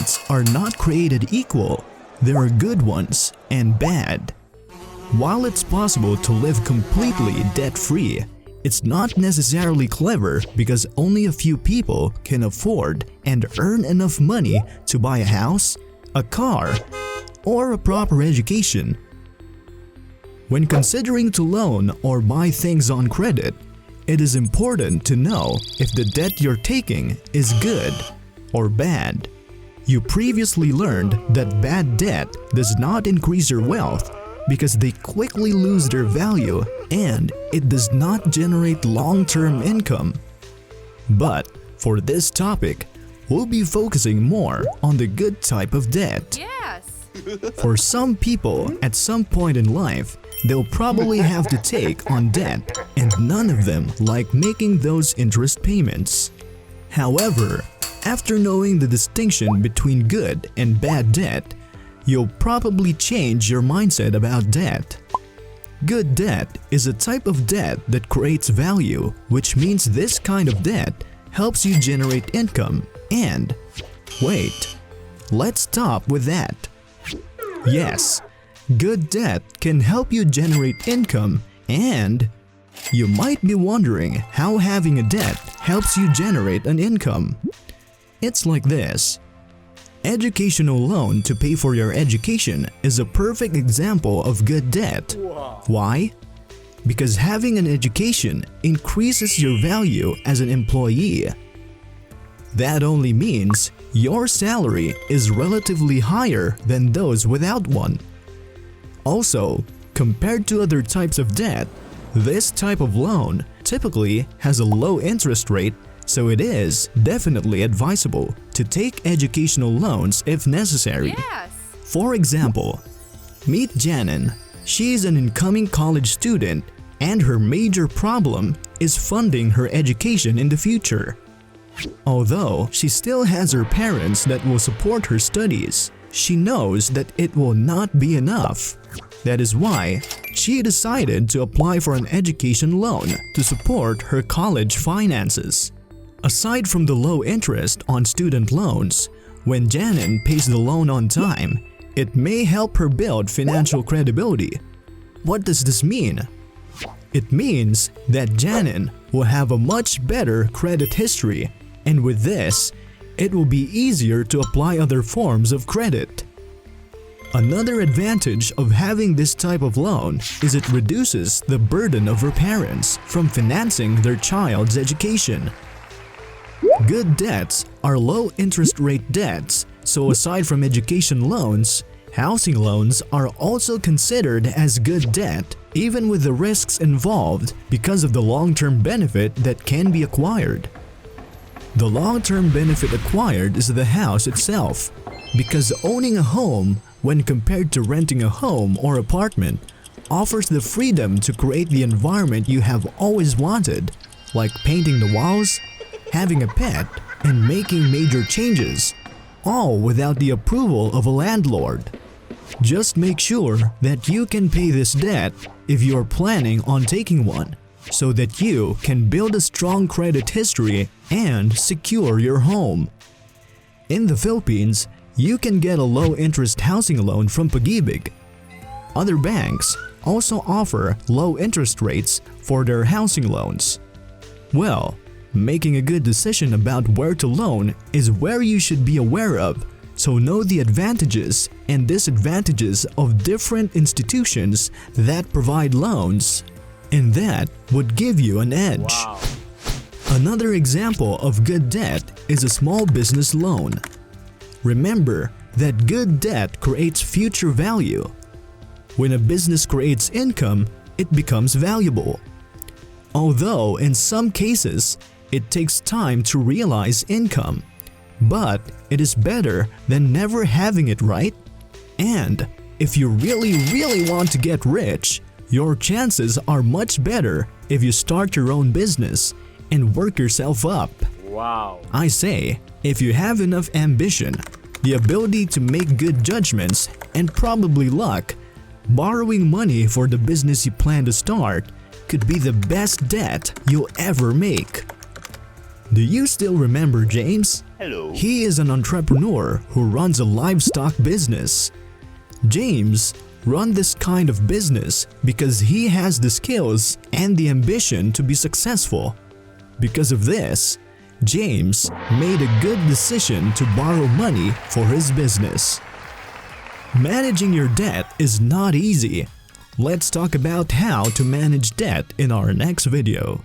debts are not created equal. There are good ones and bad. While it's possible to live completely debt-free, it's not necessarily clever because only a few people can afford and earn enough money to buy a house, a car, or a proper education. When considering to loan or buy things on credit, it is important to know if the debt you're taking is good or bad. You previously learned that bad debt does not increase your wealth because they quickly lose their value and it does not generate long-term income. But for this topic, we'll be focusing more on the good type of debt. Yes! For some people, at some point in life, they'll probably have to take on debt, and none of them like making those interest payments. However, after knowing the distinction between good and bad debt, you'll probably change your mindset about debt. Good debt is a type of debt that creates value, which means this kind of debt helps you generate income and… Wait, let's stop with that. Yes, good debt can help you generate income and… You might be wondering how having a debt helps you generate an income. It's like this. Educational loan to pay for your education is a perfect example of good debt. Why? Because having an education increases your value as an employee. That only means your salary is relatively higher than those without one. Also, compared to other types of debt, this type of loan typically has a low interest rate, so it is definitely advisable to take educational loans if necessary. Yes! For example, meet Janin. She is an incoming college student and her major problem is funding her education in the future. Although she still has her parents that will support her studies, she knows that it will not be enough. That is why she decided to apply for an education loan to support her college finances. Aside from the low interest on student loans, when Janin pays the loan on time, it may help her build financial credibility. What does this mean? It means that Janin will have a much better credit history, and with this, it will be easier to apply other forms of credit. Another advantage of having this type of loan is it reduces the burden of her parents from financing their child's education. Good debts are low interest rate debts, so aside from education loans, housing loans are also considered as good debt, even with the risks involved because of the long-term benefit that can be acquired. The long-term benefit acquired is the house itself, because owning a home, when compared to renting a home or apartment, offers the freedom to create the environment you have always wanted, like painting the walls, having a pet, and making major changes, all without the approval of a landlord. Just make sure that you can pay this debt if you are planning on taking one, so that you can build a strong credit history and secure your home. In the Philippines, you can get a low-interest housing loan from Pag-ibig. Other banks also offer low interest rates for their housing loans. Well, making a good decision about where to loan is where you should be aware of, so know the advantages and disadvantages of different institutions that provide loans, and that would give you an edge. Wow. Another example of good debt is a small business loan. Remember that good debt creates future value. When a business creates income, it becomes valuable. Although in some cases, it takes time to realize income, but it is better than never having it, right? And if you really want to get rich, your chances are much better if you start your own business and work yourself up. Wow. I say, if you have enough ambition, the ability to make good judgments, and probably luck, borrowing money for the business you plan to start could be the best debt you'll ever make. Do you still remember James? Hello. He is an entrepreneur who runs a livestock business. James runs this kind of business because he has the skills and the ambition to be successful. Because of this, James made a good decision to borrow money for his business. Managing your debt is not easy. Let's talk about how to manage debt in our next video.